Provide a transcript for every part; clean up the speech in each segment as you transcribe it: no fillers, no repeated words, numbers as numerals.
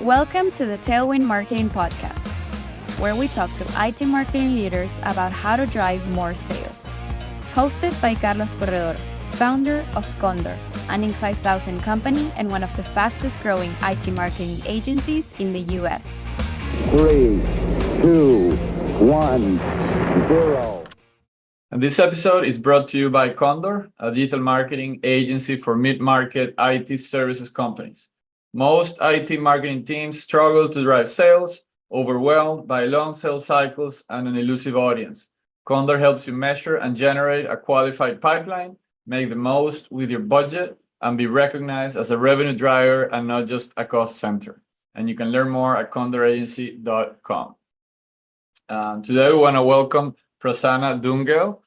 Welcome to the Tailwind Marketing Podcast, where we talk to IT marketing leaders about how to drive more sales. Hosted by Carlos Corredor, founder of Condor, an Inc. 5000 company and one of the fastest growing IT marketing agencies in the US. 3, 2, 1, 0. And this episode is brought to you by Condor, a digital marketing agency for mid-market IT services companies. Most IT marketing teams struggle to drive sales, overwhelmed by long sales cycles and an elusive audience. Condor helps you measure and generate a qualified pipeline, make the most with your budget, and be recognized as a revenue driver and not just a cost center. And you can learn more at condoragency.com. Today, we want to welcome Prasanna Dhungel,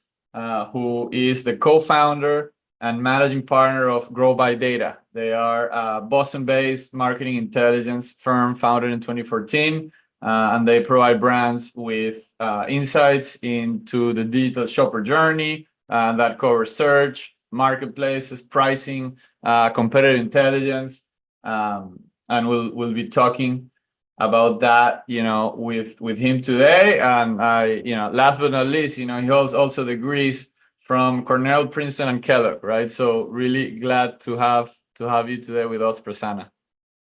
who is the co-founder and managing partner of GrowByData. They are a Boston-based marketing intelligence firm founded in 2014, and they provide brands with insights into the digital shopper journey that covers search, marketplaces, pricing, competitive intelligence, and we'll be talking about that, with him today. And last but not least, he holds also degrees from Cornell, Princeton, and Kellogg, right? So really glad to have you today with us, Prasanna.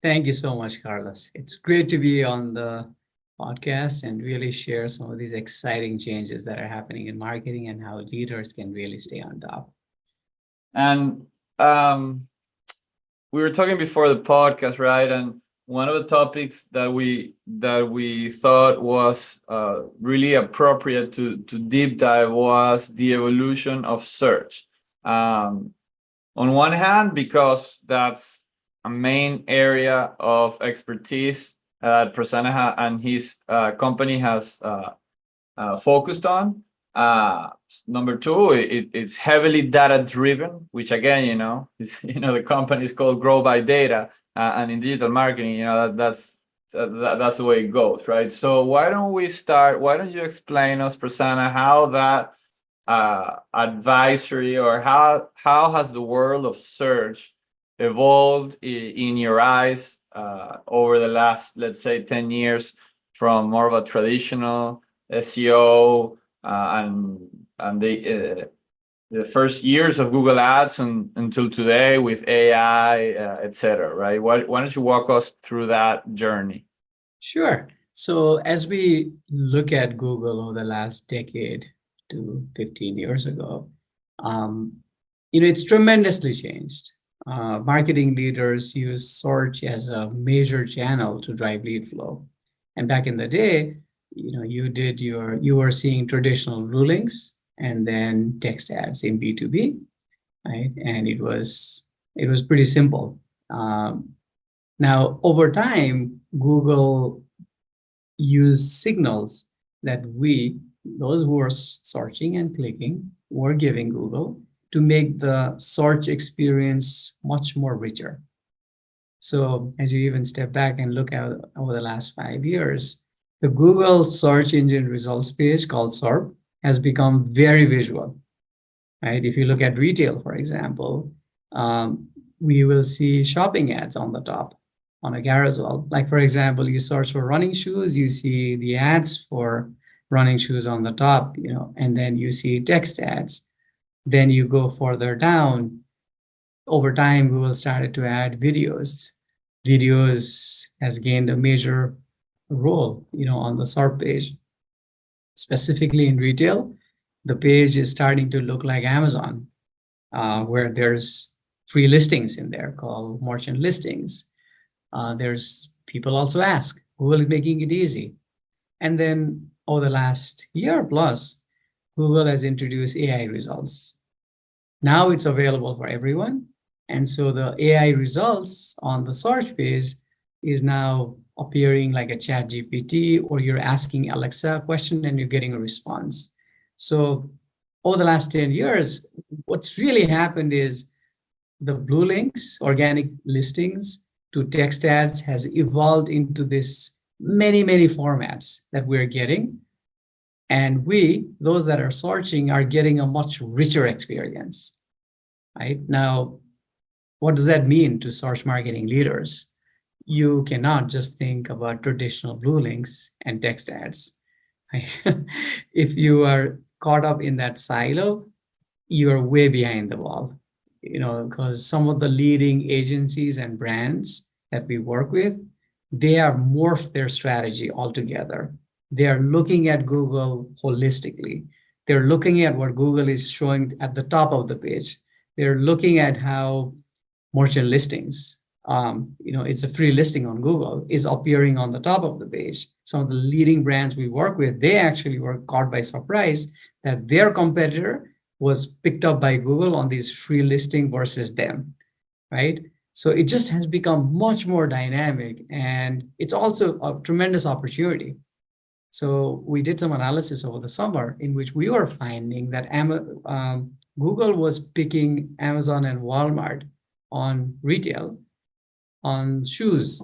Thank you so much, Carlos. It's great to be on the podcast and really share some of these exciting changes that are happening in marketing and how leaders can really stay on top. And we were talking before the podcast, right? And one of the topics that we thought was really appropriate to deep dive was the evolution of search. On one hand, because that's a main area of expertise that Prasanna and his company has focused on. Number two, it's heavily data driven, which again, the company is called GrowByData. And in digital marketing, that's the way it goes, right? So why don't you explain us, Prasanna, how that advisory or how has the world of search evolved in your eyes over the last, let's say, 10 years from more of a traditional SEO and the first years of Google Ads until today with AI, et cetera, right? Why don't you walk us through that journey? Sure. So as we look at Google over the last decade to 15 years ago, it's tremendously changed. Marketing leaders use search as a major channel to drive lead flow. And back in the day, you were seeing traditional rulings and then text ads in B2B, right? And it was pretty simple. Now, over time, Google used signals that those who are searching and clicking, were giving Google to make the search experience much more richer. So as you even step back and look at over the last 5 years, the Google search engine results page called SERP has become very visual, right? If you look at retail, for example, we will see shopping ads on the top on a carousel. Like, for example, you search for running shoes, you see the ads for running shoes on the top, and then you see text ads. Then you go further down. Over time, Google started to add videos. Videos has gained a major role, on the SERP page. Specifically in retail, the page is starting to look like Amazon, where there's free listings in there called merchant listings. There's people also ask, Google is making it easy. And then over the last year plus, Google has introduced AI results. Now it's available for everyone. And so the AI results on the search page is now appearing like a chat GPT, or you're asking Alexa a question and you're getting a response. So over the last 10 years, what's really happened is the blue links, organic listings to text ads has evolved into this many, many formats that we're getting. And those that are searching, are getting a much richer experience, right? Now, what does that mean to search marketing leaders? you cannot just think about traditional blue links and text ads. Right? If you are caught up in that silo, you are way behind the ball, because some of the leading agencies and brands that we work with, they have morphed their strategy altogether. They are looking at Google holistically. They're looking at what Google is showing at the top of the page. They're looking at how merchant listings, it's a free listing on Google, is appearing on the top of the page. Some of the leading brands we work with, they actually were caught by surprise that their competitor was picked up by Google on these free listing versus them, right? So it just has become much more dynamic, and it's also a tremendous opportunity. So we did some analysis over the summer in which we were finding that Google was picking Amazon and Walmart on retail, on shoes,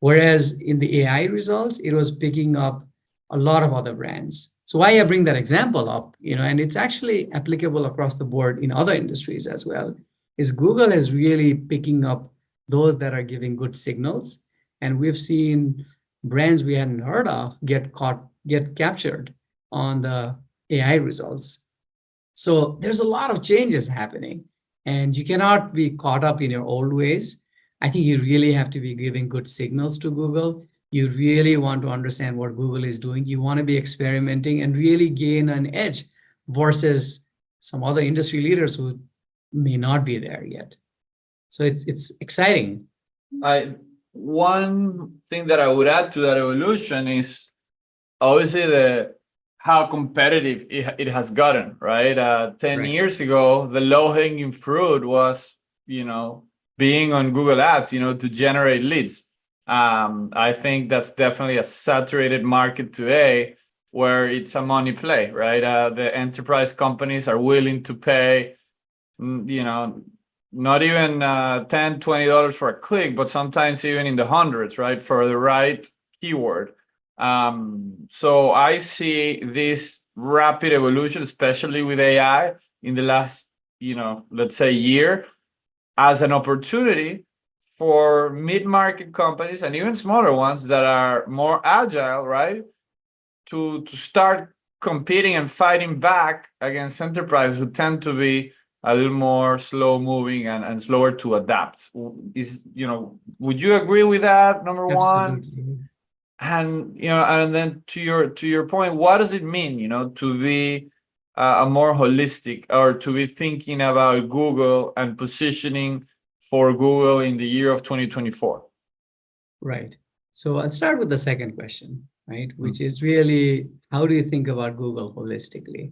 whereas in the AI results, it was picking up a lot of other brands. So why I bring that example up, and it's actually applicable across the board in other industries as well, is Google is really picking up those that are giving good signals. And we've seen brands we hadn't heard of get captured on the AI results. So there's a lot of changes happening, and you cannot be caught up in your old ways. I think you really have to be giving good signals to Google. You really want to understand what Google is doing. You want to be experimenting and really gain an edge versus some other industry leaders who may not be there yet. So it's exciting. One thing that I would add to that evolution is obviously how competitive it has gotten, right? 10 Right. years ago, the low-hanging fruit was, being on Google Ads, to generate leads. I think that's definitely a saturated market today where it's a money play, right? The enterprise companies are willing to pay, not even $10, $20 for a click, but sometimes even in the hundreds, right? For the right keyword. So I see this rapid evolution, especially with AI in the last, let's say year, as an opportunity for mid-market companies and even smaller ones that are more agile, right? To start competing and fighting back against enterprises who tend to be a little more slow moving and slower to adapt. Would you agree with that? Number one? Absolutely. And then to your point, what does it mean, to be a more holistic, or to be thinking about Google and positioning for Google in the year of 2024? Right. So I'll start with the second question, right? Which is really, how do you think about Google holistically?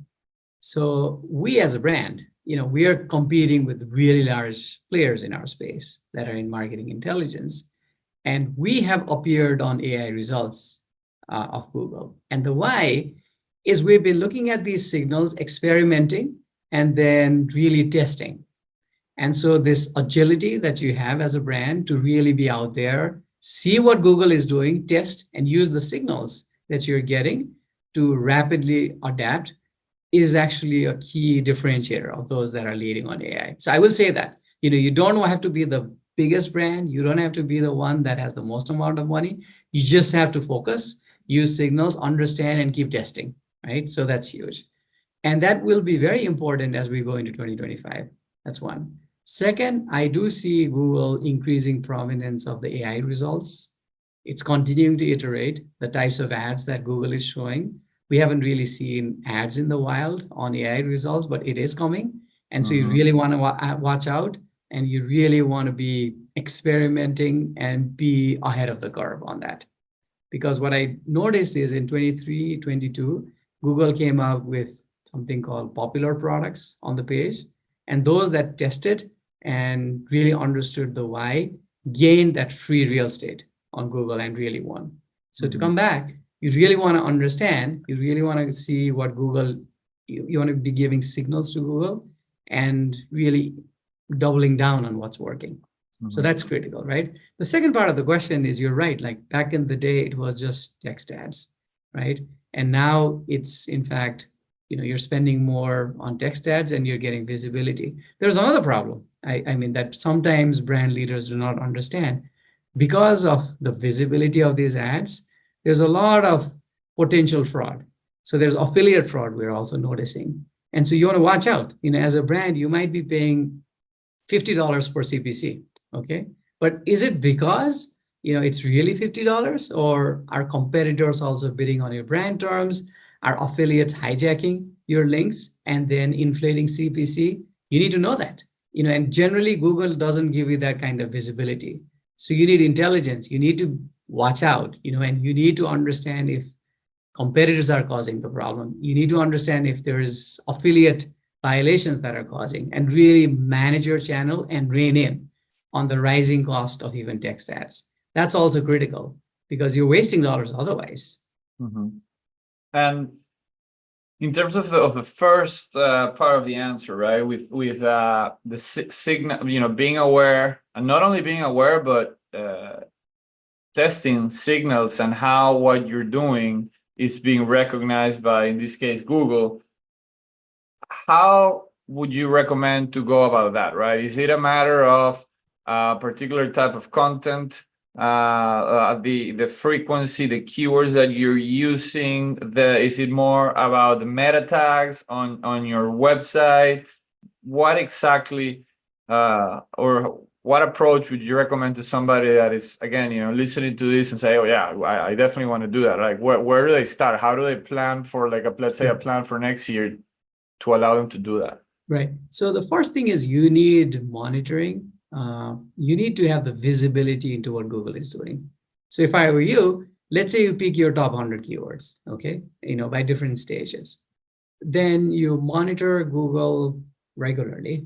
So we as a brand, we are competing with really large players in our space that are in marketing intelligence. And we have appeared on AI results of Google. And the why is we've been looking at these signals, experimenting, and then really testing. And so this agility that you have as a brand to really be out there, see what Google is doing, test, and use the signals that you're getting to rapidly adapt is actually a key differentiator of those that are leading on AI. So I will say that, you don't have to be the biggest brand. You don't have to be the one that has the most amount of money. You just have to focus, use signals, understand, and keep testing, right? So that's huge. And that will be very important as we go into 2025. That's one. Second, I do see Google increasing prominence of the AI results. It's continuing to iterate the types of ads that Google is showing. We haven't really seen ads in the wild on AI results, but it is coming. And so you really want to watch out, and you really want to be experimenting and be ahead of the curve on that. Because what I noticed is in 23, 22, Google came out with something called popular products on the page. And those that tested and really understood the why gained that free real estate on Google and really won. So to come back, you really want to understand, you really want to see what Google, you want to be giving signals to Google and really doubling down on what's working. So that's critical, right? The second part of the question is, you're right. Like back in the day, it was just text ads, right? And now it's, in fact, you're spending more on text ads and you're getting visibility. There's another problem. I mean, that sometimes brand leaders do not understand. because of the visibility of these ads, there's a lot of potential fraud. So there's affiliate fraud we're also noticing. And so you want to watch out. As a brand, you might be paying $50 per CPC, okay? But is it because, it's really $50, or are competitors also bidding on your brand terms? Are affiliates hijacking your links and then inflating CPC? You need to know that, and generally Google doesn't give you that kind of visibility. So you need intelligence. You need to watch out, and you need to understand if competitors are causing the problem. You need to understand if there is affiliate violations that are causing, and really manage your channel and rein in on the rising cost of even text ads. That's also critical because you're wasting dollars otherwise. Mm-hmm. And in terms of the first part of the answer, right, with the signal, being aware, and not only being aware, but testing signals and how what you're doing is being recognized by, in this case, Google. How would you recommend to go about that, right? Is it a matter of a particular type of content, the frequency, the keywords that you're using? Is it more about the meta tags on your website? What exactly, or what approach would you recommend to somebody that is, again, listening to this and say, oh yeah, I definitely want to do that? Like, where do they start? How do they plan for, like, let's say a plan for next year to allow them to do that? Right. So the first thing is you need monitoring. You need to have the visibility into what Google is doing. So if I were you, let's say you pick your top 100 keywords, okay, by different stages. Then you monitor Google regularly,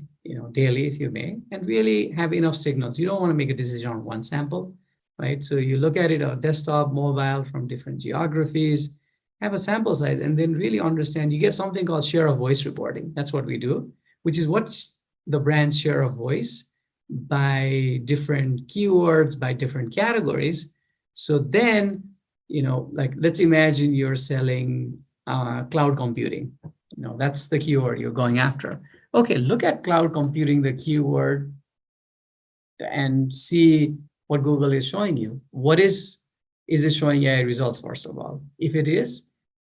daily if you may, and really have enough signals. You don't want to make a decision on one sample, right? So you look at it on desktop, mobile, from different geographies, have a sample size, and then really understand. You get something called share of voice reporting. That's what we do, which is what's the brand share of voice by different keywords, by different categories. So then, like, let's imagine you're selling cloud computing. That's the keyword you're going after. Okay, look at cloud computing, the keyword, and see what Google is showing you. Is it showing AI results, first of all? If it is,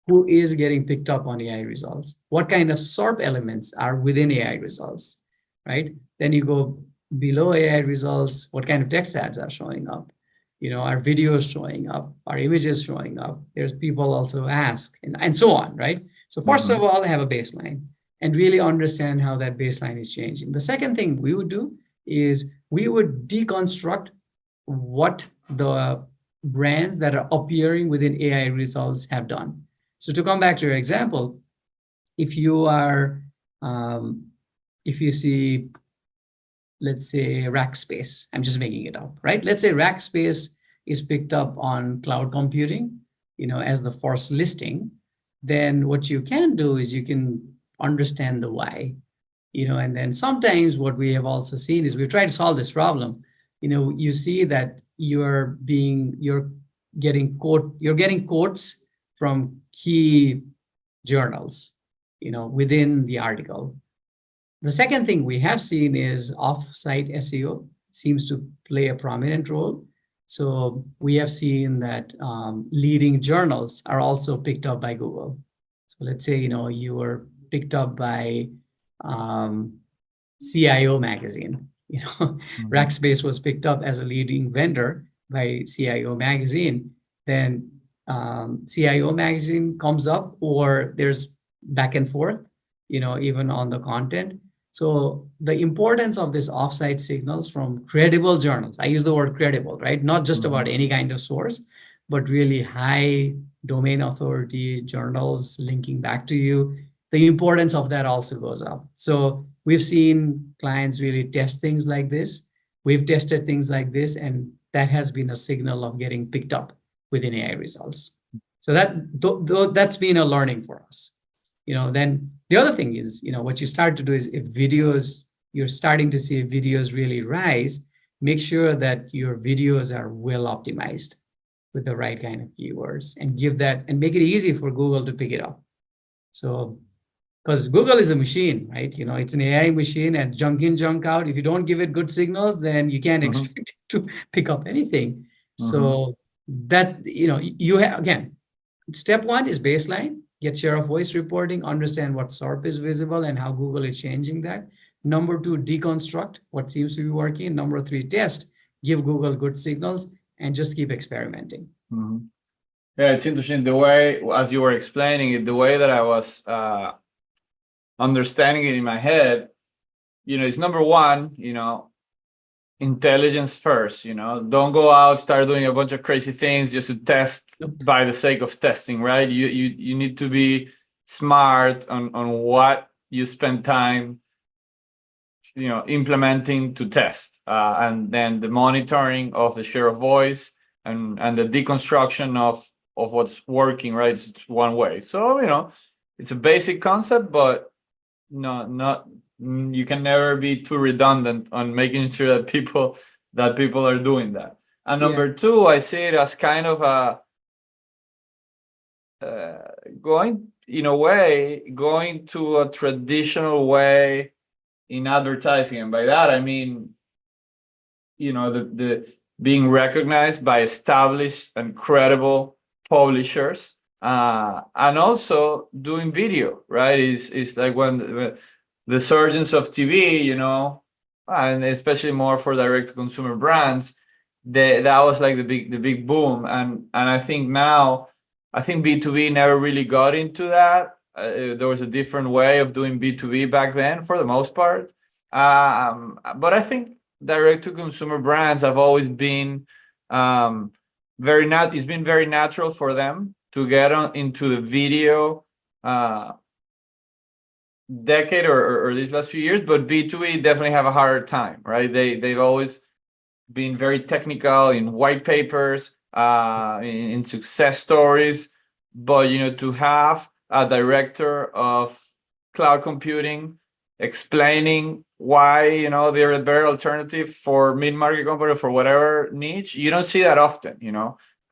who is getting picked up on AI results? What kind of SERP elements are within AI results, right? Then you go below AI results, what kind of text ads are showing up? Are videos showing up? Are images showing up? There's people also ask, and so on, right? So first of all, have a baseline and really understand how that baseline is changing. The second thing we would do is we would deconstruct what the brands that are appearing within AI results have done. So to come back to your example, if you see, let's say, Rackspace, I'm just making it up, right? Let's say Rackspace is picked up on cloud computing, as the first listing. Then what you can do is you can understand the why, and then sometimes what we have also seen is we've tried to solve this problem. You see that you're getting quotes from key journals, within the article. The second thing we have seen is off-site SEO seems to play a prominent role. So we have seen that leading journals are also picked up by Google. So let's say, you were picked up by CIO magazine. Rackspace was picked up as a leading vendor by CIO magazine. Then CIO magazine comes up, or there's back and forth, even on the content. So the importance of this offsite signals from credible journals, I use the word credible, right? Not just about any kind of source, but really high domain authority journals linking back to you. The importance of that also goes up. So we've seen clients really test things like this. We've tested things like this, and that has been a signal of getting picked up within AI results. So that's been a learning for us. Then the other thing is, what you start to do is, if you're starting to see videos really rise, make sure that your videos are well optimized with the right kind of keywords, and make it easy for Google to pick it up. So, because Google is a machine, right? It's an AI machine, and junk in, junk out. If you don't give it good signals, then you can't expect it to pick up anything. Mhm. So that, you have, again, step one is baseline, get share of voice reporting, understand what SERP is visible and how Google is changing that. Number two, deconstruct what seems to be working. Number three, test, give Google good signals, and just keep experimenting. Mhm. Yeah, it's interesting the way, as you were explaining it, the way that I was understanding it in my head, it's number one, intelligence first, don't go out, start doing a bunch of crazy things just to test by the sake of testing, right? You need to be smart on what you spend time, implementing to test, and then the monitoring of the share of voice and the deconstruction of what's working, right? It's one way. So, it's a basic concept, but not you can never be too redundant on making sure that people are doing that. And number two, I see it as kind of a going to a traditional way in advertising. And by that I mean, the being recognized by established and credible publishers, and also doing video, right? Is like when the surgence of TV, and especially more for direct to consumer brands, that was like the big boom. And I think now, I think B2B never really got into that. There was a different way of doing B2B back then for the most part. But I think direct to consumer brands have always been it's been very natural for them to get into the video decade or these last few years, but B2B definitely have a harder time, right? They've always been very technical in white papers, in success stories, but to have a director of cloud computing explaining why they're a better alternative for mid-market company for whatever niche, you don't see that often.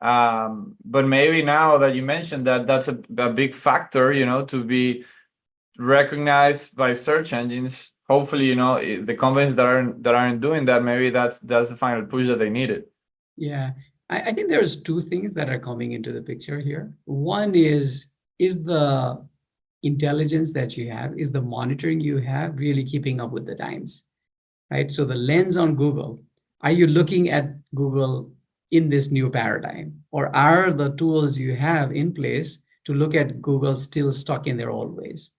But maybe now that you mentioned that, that's a big factor, to be recognized by search engines. Hopefully, the companies that aren't doing that, maybe that's the final push that they needed. Yeah, I think there's two things that are coming into the picture here. One is the intelligence that you have, is the monitoring you have really keeping up with the times, right? So the lens on Google, are you looking at Google in this new paradigm, or are the tools you have in place to look at Google still stuck in their old ways?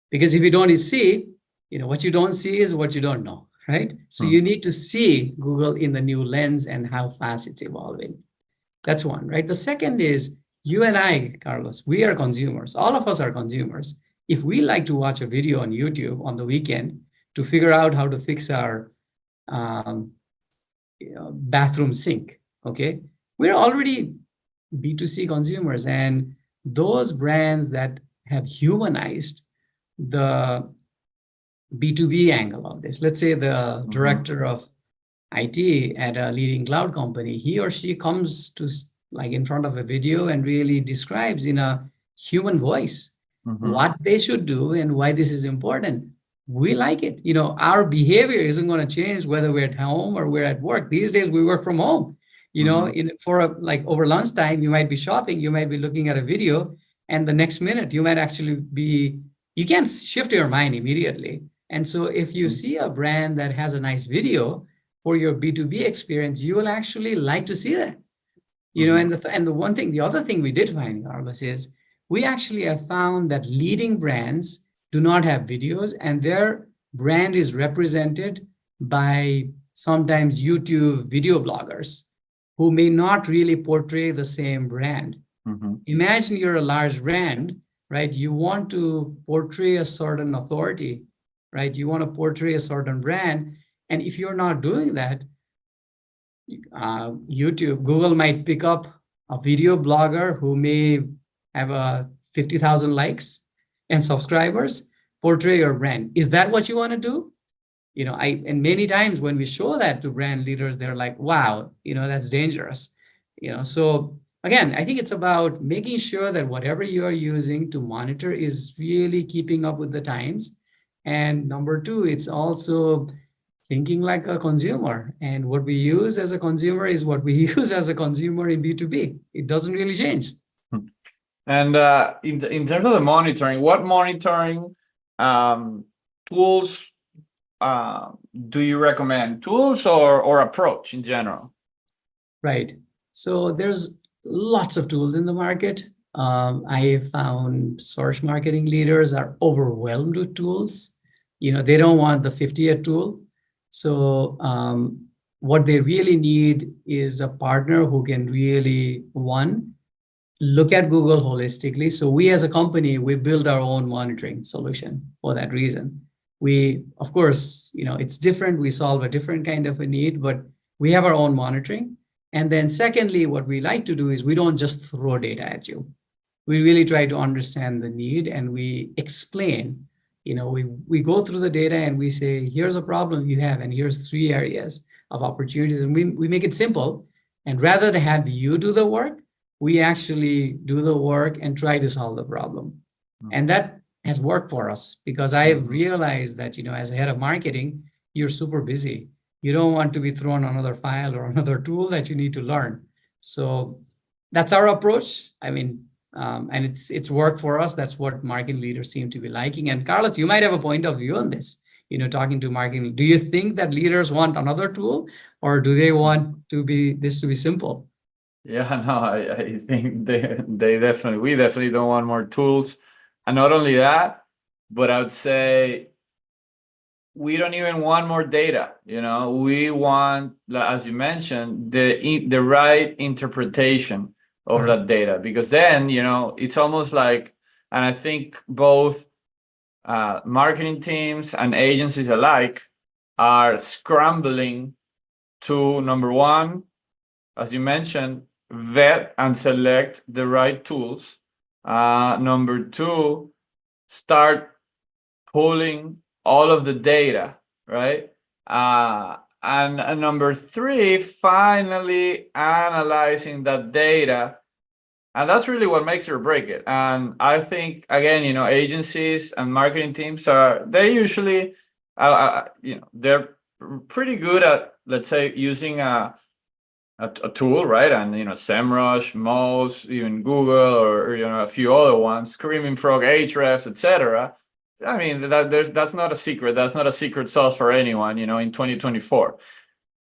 Because if you don't see, what you don't see is what you don't know, right? So you need to see Google in the new lens and how fast it's evolving. That's one, right? The second is, you and I, Carlos, we are consumers. All of us are consumers. If we like to watch a video on YouTube on the weekend to figure out how to fix our bathroom sink, okay, we're already B2C consumers. And those brands that have humanized the B2B angle of this, let's say the director of IT at a leading cloud company, he or she comes to like in front of a video and really describes in a human voice what they should do and why this is important. We like it. Our behavior isn't going to change whether we're at home or we're at work. These days we work from home. Like over lunchtime, you might be shopping, you might be looking at a video, and the next minute you might actually you can't shift your mind immediately. And so if you see a brand that has a nice video for your B2B experience, you will actually like to see that. And the other thing we did find, Carlos, is we actually have found that leading brands do not have videos, and their brand is represented by sometimes YouTube video bloggers who may not really portray the same brand. Imagine you're a large brand, right? You want to portray a certain authority, right? You want to portray a certain brand. And if you're not doing that, Google might pick up a video blogger who may have 50,000 likes and subscribers, portray your brand. Is that what you want to do? And many times when we show that to brand leaders, they're like, wow, that's dangerous. So again, I think it's about making sure that whatever you are using to monitor is really keeping up with the times. And number two, it's also thinking like a consumer. And what we use as a consumer is what we use as a consumer in B2B. It doesn't really change. And in terms of the monitoring, what monitoring tools do you recommend? Tools or approach in general? Right. So there's lots of tools in the market. I found search marketing leaders are overwhelmed with tools. They don't want the 50th tool. So what they really need is a partner who can really, one, look at Google holistically. So we as a company, we build our own monitoring solution for that reason. We, of course, it's different. We solve a different kind of a need, but we have our own monitoring. And then secondly, what we like to do is we don't just throw data at you. We really try to understand the need and we explain, we go through the data and we say, here's a problem you have, and here's 3 areas of opportunities. And we make it simple. And rather than have you do the work, we actually do the work and try to solve the problem. And that has worked for us because I have realized that, as a head of marketing, you're super busy. You don't want to be thrown another file or another tool that you need to learn. So that's our approach. I mean, and it's worked for us. That's what marketing leaders seem to be liking. And Carlos, you might have a point of view on this, talking to marketing. Do you think that leaders want another tool or do they want this to be simple? Yeah, no, I think we definitely don't want more tools. And not only that, but I would say we don't even want more data. We want, as you mentioned, the right interpretation of that data, because then, it's almost like, and I think both marketing teams and agencies alike are scrambling to, number one, as you mentioned, vet and select the right tools. Number two, start pulling all of the data, right? And number three, finally analyzing that data. And that's really what makes it or break it. And I think, again, agencies and marketing teams they usually, they're pretty good at, let's say, using a tool, right? And SEMrush, Moz, even Google, or a few other ones, Screaming Frog, Ahrefs, etc. I mean, that's not a secret. That's not a secret sauce for anyone, in 2024.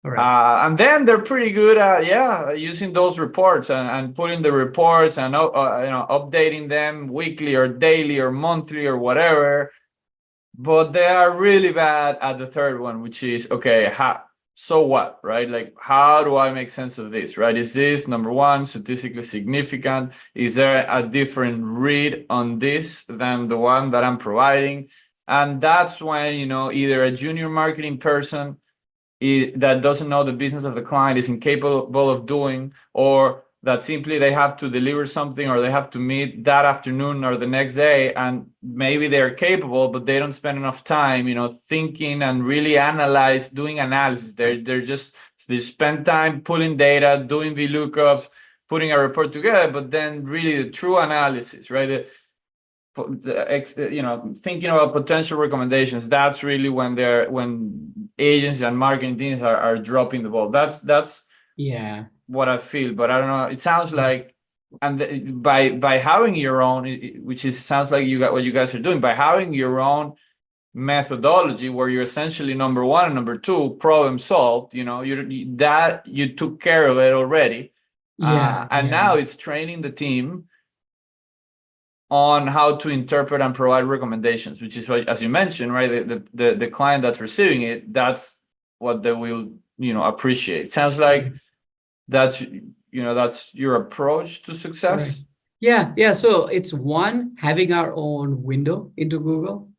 Right. And then they're pretty good at using those reports and putting the reports and updating them weekly or daily or monthly or whatever. But they are really bad at the third one, which is okay. So what, right? Like, how do I make sense of this, right? Is this, number one, statistically significant? Is there a different read on this than the one that I'm providing? And that's when, either a junior marketing person that doesn't know the business of the client is incapable of doing, or that simply they have to deliver something or they have to meet that afternoon or the next day, and maybe they're capable, but they don't spend enough time, thinking and really doing analysis. They spend time pulling data, doing VLOOKUPs, putting a report together, but then really the true analysis, right? Thinking about potential recommendations, that's really when agencies and marketing teams are dropping the ball. That's what I feel. But I don't know, it sounds like, and by having your own, sounds like what you guys are doing, by having your own methodology where you're essentially number one and number two, problem solved, you took care of it already. And now it's training the team on how to interpret and provide recommendations, which is what, as you mentioned, right? The client that's receiving it, that's what they will, appreciate. It sounds like that's your approach to success. Right. Yeah. So it's one, having our own window into Google.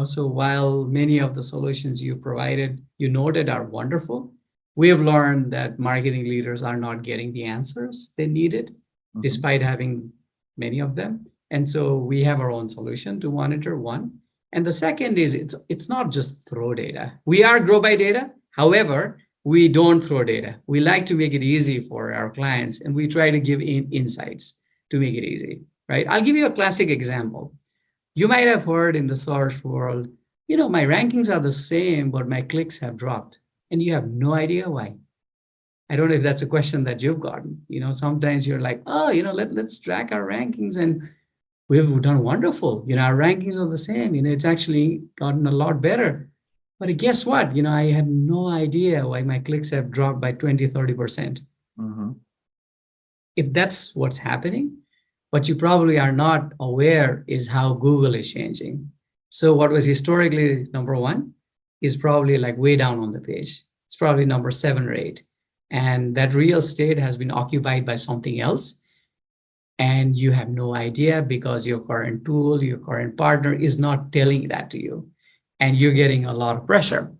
So while many of the solutions you provided, you noted are wonderful, we have learned that marketing leaders are not getting the answers they needed, despite having many of them. And so we have our own solution to monitor, one. And the second is it's not just throw data. We are GrowByData. However, we don't throw data. We like to make it easy for our clients, and we try to give insights to make it easy, right? I'll give you a classic example. You might have heard in the search world, my rankings are the same, but my clicks have dropped. And you have no idea why. I don't know if that's a question that you've gotten. Sometimes you're like, oh, let's track our rankings, and we've done wonderful. Our rankings are the same. It's actually gotten a lot better. But guess what? I had no idea why my clicks have dropped by 20, 30%. Mm-hmm. If that's what's happening, what you probably are not aware is how Google is changing. So what was historically number one is probably like way down on the page. It's probably number 7 or 8. And that real estate has been occupied by something else. And you have no idea because your current tool, your current partner is not telling that to you. And you're getting a lot of pressure.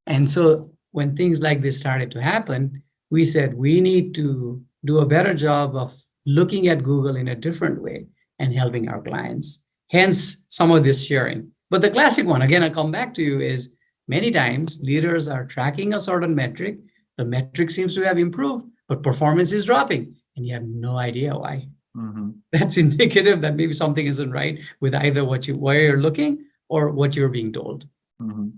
And so when things like this started to happen, we said we need to do a better job of looking at Google in a different way and helping our clients. Hence, some of this sharing. But the classic one, again, I come back to you, is many times leaders are tracking a certain metric. The metric seems to have improved, but performance is dropping, and you have no idea why. Mm-hmm. That's indicative that maybe something isn't right with either where you're looking or what you're being told. Mm-hmm.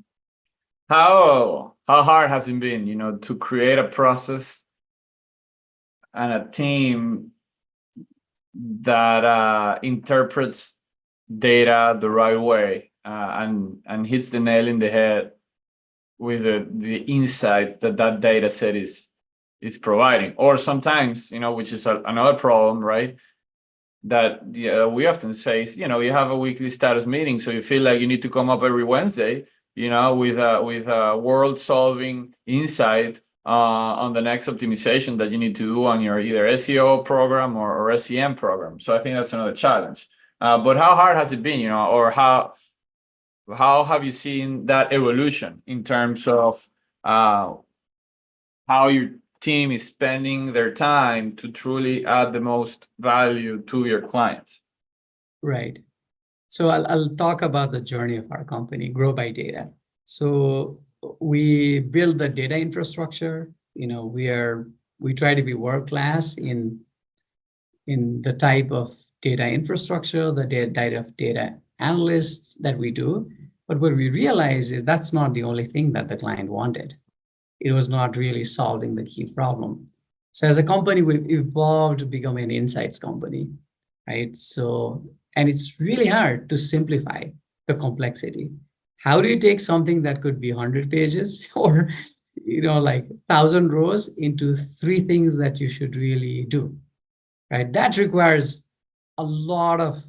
How hard has it been, to create a process and a team that interprets data the right way and hits the nail in the head with the insight that data set is providing? Or sometimes, which is another problem, right? That we often face, you have a weekly status meeting, so you feel like you need to come up every Wednesday, with a world-solving insight on the next optimization that you need to do on your either SEO program or SEM program. So I think that's another challenge. But how hard has it been, or how have you seen that evolution in terms of how your team is spending their time to truly add the most value to your clients? Right. So I'll talk about the journey of our company, GrowByData. So we build the data infrastructure. We try to be world class in the type of data infrastructure, the data analysts that we do. But what we realize is that's not the only thing that the client wanted. It was not really solving the key problem. So as a company, we've evolved to become an insights company, right? And it's really hard to simplify the complexity. How do you take something that could be 100 pages or, like 1,000 rows into 3 things that you should really do, right? That requires a lot of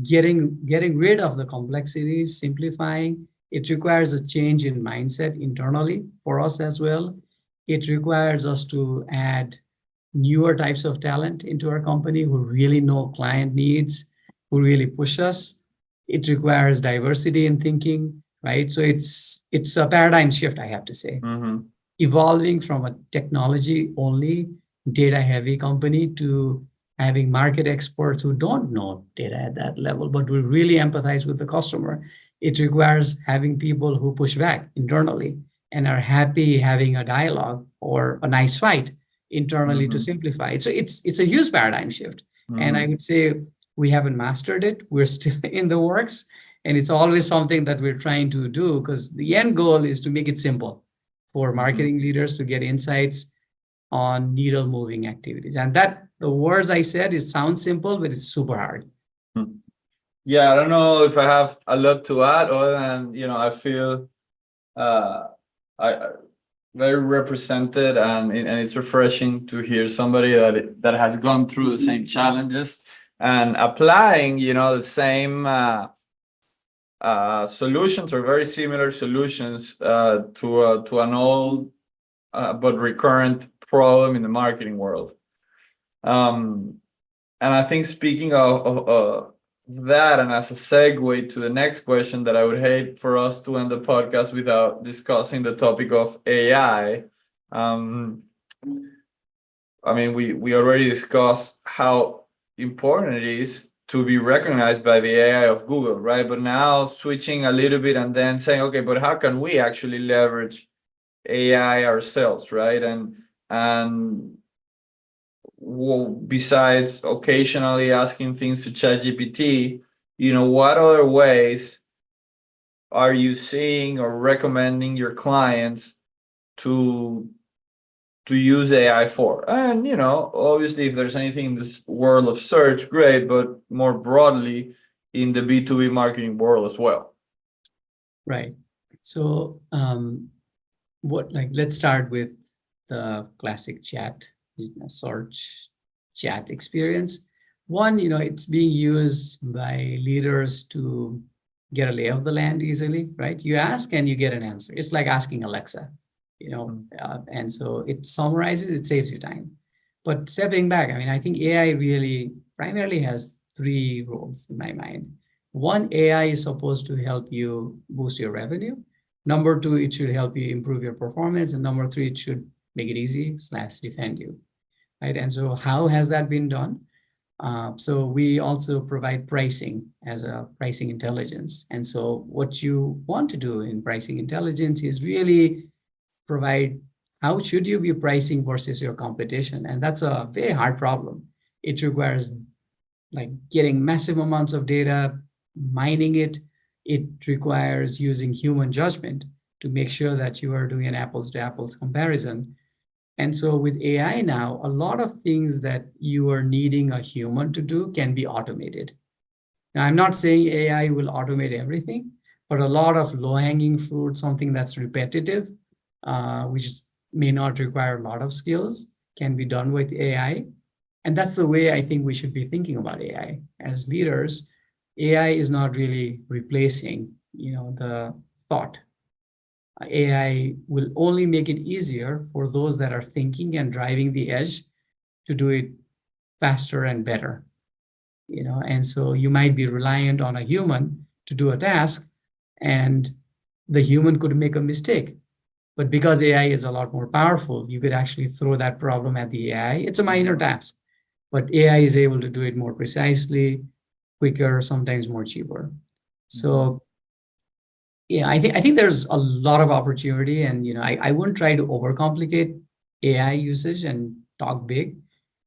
getting rid of the complexities, simplifying. It requires a change in mindset internally for us as well. It requires us to add newer types of talent into our company who really know client needs, who really push us. It requires diversity in thinking, right? So it's a paradigm shift, I have to say. Mm-hmm. Evolving from a technology-only, data-heavy company to having market experts who don't know data at that level, but will really empathize with the customer. It requires having people who push back internally and are happy having a dialogue or a nice fight internally to simplify it. So it's a huge paradigm shift. And I would say we haven't mastered it. We're still in the works. And it's always something that we're trying to do, because the end goal is to make it simple for marketing leaders to get insights on needle moving activities. And that the words I said, it sounds simple, but it's super hard. Yeah, I don't know if I have a lot to add other than, I feel I very represented, and it's refreshing to hear somebody that has gone through the same challenges and applying, the same solutions or very similar solutions to an old but recurrent problem in the marketing world. And I think, speaking of that, and as a segue to the next question, that I would hate for us to end the podcast without discussing the topic of AI. We already discussed how important it is to be recognized by the AI of Google, right? But now switching a little bit and then saying, okay, but how can we actually leverage AI ourselves, right? And besides occasionally asking things to ChatGPT, what other ways are you seeing or recommending your clients to use AI for? And, obviously, if there's anything in this world of search, great, but more broadly in the B2B marketing world as well. Right. So let's start with the classic chat, search chat experience. One, it's being used by leaders to get a lay of the land easily, right? You ask and you get an answer. It's like asking Alexa, and so it summarizes, it saves you time. But stepping back, I think AI really primarily has three roles in my mind. One, AI is supposed to help you boost your revenue. Number two, it should help you improve your performance. And number three, it should make it easy / defend you, right? And so how has that been done? So we also provide pricing as a pricing intelligence. And so what you want to do in pricing intelligence is really provide how should you be pricing versus your competition. And that's a very hard problem. It requires like getting massive amounts of data, mining it. It requires using human judgment to make sure that you are doing an apples to apples comparison. And so with AI now, a lot of things that you are needing a human to do can be automated. Now, I'm not saying AI will automate everything, but a lot of low-hanging fruit, something that's repetitive, which may not require a lot of skills, can be done with AI. And that's the way I think we should be thinking about AI. As leaders, AI is not really replacing, the thought. AI will only make it easier for those that are thinking and driving the edge to do it faster and better. And so you might be reliant on a human to do a task, and the human could make a mistake. But because AI is a lot more powerful, you could actually throw that problem at the AI. It's a minor task, but AI is able to do it more precisely, quicker, sometimes more cheaper. So yeah, I think there's a lot of opportunity, and I wouldn't try to overcomplicate AI usage and talk big.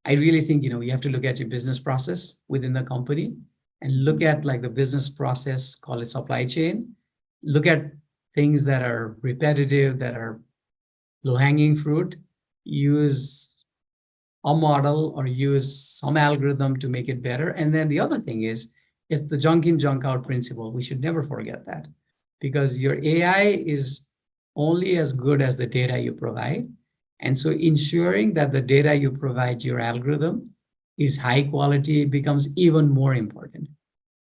I really think you have to look at your business process within the company and look at like the business process, call it supply chain. Look at things that are repetitive, that are low-hanging fruit. Use a model or use some algorithm to make it better. And then the other thing is, it's the junk in, junk out principle. We should never forget that, because your AI is only as good as the data you provide. And so ensuring that the data you provide your algorithm is high quality becomes even more important,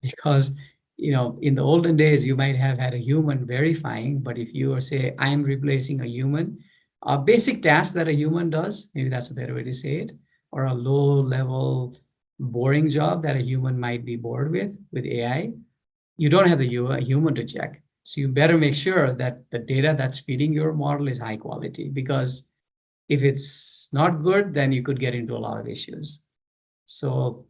because in the olden days, you might have had a human verifying, but if you say, I'm replacing a human, a basic task that a human does, maybe that's a better way to say it, or a low level boring job that a human might be bored with AI, you don't have a human to check. So you better make sure that the data that's feeding your model is high quality, because if it's not good, then you could get into a lot of issues. So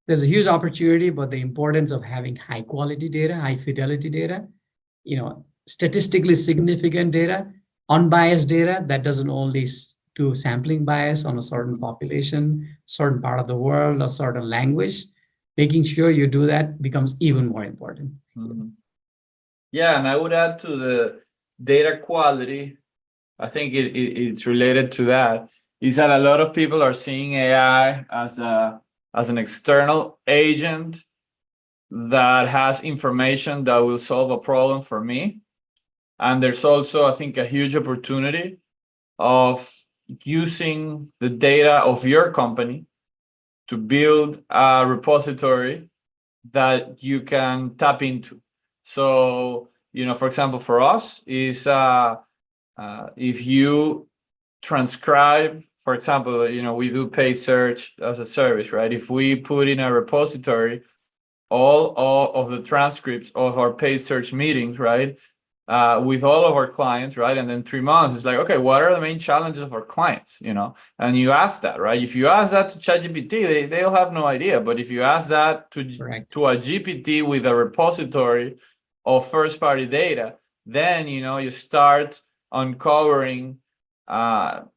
there's a huge opportunity, but the importance of having high quality data, high fidelity data, statistically significant data, unbiased data that doesn't only do sampling bias on a certain population, certain part of the world, a certain language. Making sure you do that becomes even more important. Mm-hmm. Yeah, and I would add to the data quality, I think it's related to that, is that a lot of people are seeing AI as an external agent that has information that will solve a problem for me. And there's also, I think, a huge opportunity of using the data of your company to build a repository that you can tap into. So, for example, for us is if you transcribe, for example, we do paid search as a service, right? If we put in a repository all of the transcripts of our paid search meetings, right, with all of our clients, right, and then 3 months, it's like, okay, what are the main challenges of our clients, and you ask that, right? If you ask that to ChatGPT, they'll have no idea. But if you ask that to a GPT with a repository of first-party data, then you start uncovering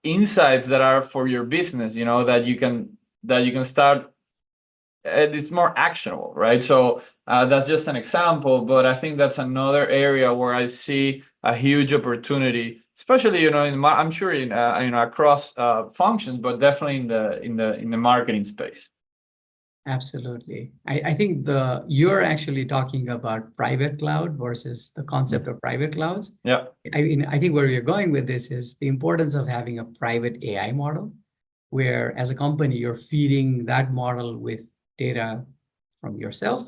insights that are for your business, that you can start it's more actionable, right? So that's just an example, but I think that's another area where I see a huge opportunity, especially I'm sure in across functions, but definitely in the marketing space. Absolutely. I think you're actually talking about private cloud versus the concept of private clouds. Yeah. I think where we're going with this is the importance of having a private AI model, where as a company, you're feeding that model with data from yourself,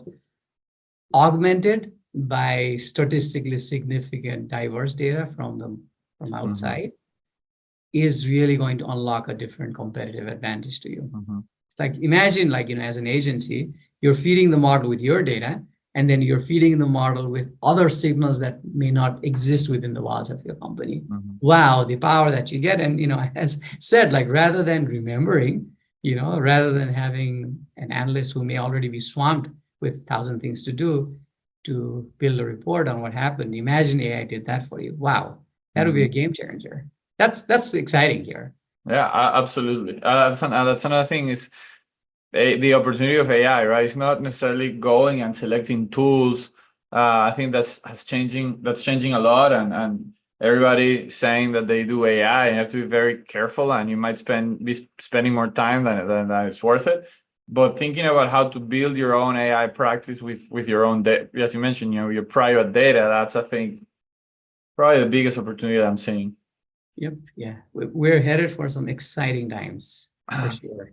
augmented by statistically significant diverse data from outside, is really going to unlock a different competitive advantage to you. It's like, imagine as an agency, you're feeding the model with your data, and then you're feeding the model with other signals that may not exist within the walls of your company. Wow, the power that you get. And, as said, rather than remembering, rather than having an analyst who may already be swamped with 1,000 things to do to build a report on what happened, imagine AI did that for you. Wow, that would be a game changer. That's exciting here. Yeah, absolutely. That's another thing is the opportunity of AI, right? It's not necessarily going and selecting tools. I think that's changing a lot, and everybody saying that they do AI, you have to be very careful, and you might be spending more time than it's worth it. But thinking about how to build your own AI practice with your own data, as you mentioned, your private data, that's, I think, probably the biggest opportunity that I'm seeing. Yep. Yeah. We're headed for some exciting times for sure.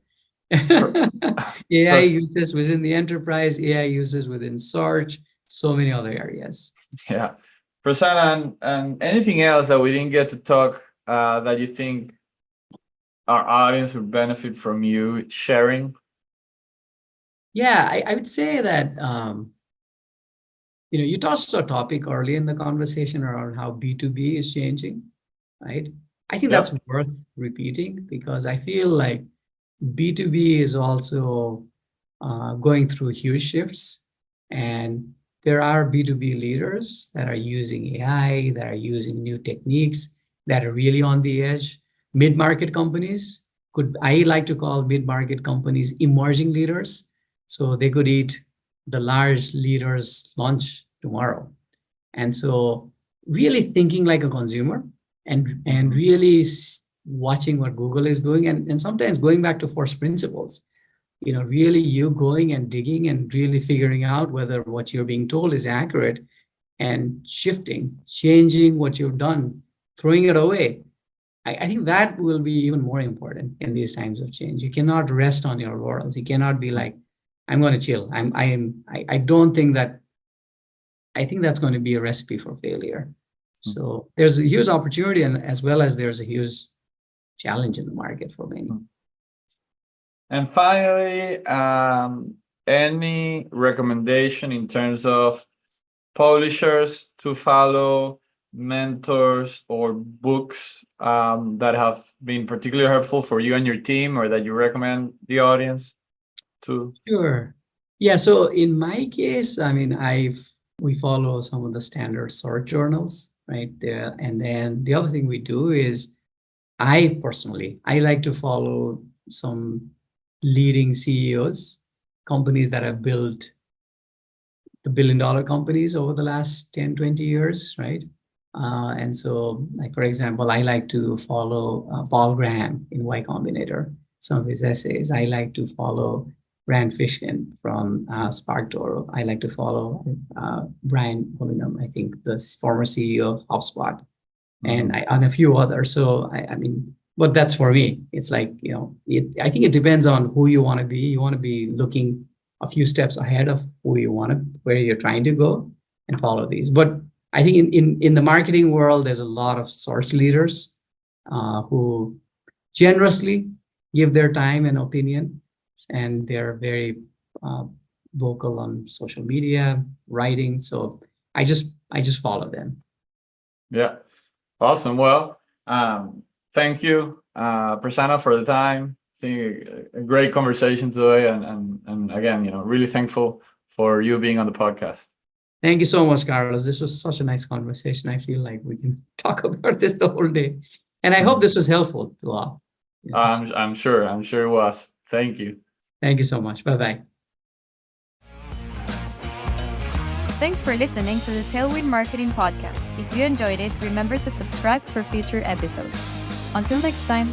AI uses within the enterprise, AI uses within search, so many other areas. Yeah. Prasanna, and anything else that we didn't get to talk that you think our audience would benefit from you sharing? Yeah, I would say that, you touched a topic early in the conversation around how B2B is changing, right? I think that's worth repeating, because I feel like B2B is also going through huge shifts, and there are B2B leaders that are using AI, that are using new techniques, that are really on the edge. Mid-market companies I like to call mid-market companies emerging leaders. So they could eat the large leaders' lunch tomorrow. And so really thinking like a consumer, and really watching what Google is doing, and sometimes going back to first principles, really you going and digging and really figuring out whether what you're being told is accurate, and changing what you've done, throwing it away. I think that will be even more important in these times of change. You cannot rest on your laurels. You cannot be like, I'm going to chill. I don't think that, I think that's going to be a recipe for failure. So there's a huge opportunity, and as well as there's a huge challenge in the market for many. And finally, any recommendation in terms of publishers to follow, mentors, or books that have been particularly helpful for you and your team, or that you recommend the audience to? Sure. Yeah. So in my case, we follow some of the standard search journals, right there. And then the other thing we do is, I like to follow some leading CEOs, companies that have built the billion-dollar companies over the last 10, 20 years, right? And so, for example, I like to follow Paul Graham in Y Combinator, some of his essays. I like to follow Rand Fishkin from SparkToro. I like to follow Brian Mullingham, I think the former CEO of HubSpot, and a few others. So, but that's for me. It's like, I think it depends on who you want to be. You want to be looking a few steps ahead of where you're trying to go, and follow these. But I think in the marketing world, there's a lot of search leaders who generously give their time and opinion, and they're very vocal on social media, writing. So I just follow them. Yeah, awesome. Well, thank you, Prasanna, for the time. I think a great conversation today, and again, really thankful for you being on the podcast. Thank you so much, Carlos. This was such a nice conversation. I feel like we can talk about this the whole day, and I hope this was helpful to all. I'm sure it was. Thank you. Thank you so much. Bye-bye. Thanks for listening to the Tailwind Marketing Podcast. If you enjoyed it, remember to subscribe for future episodes. Until next time.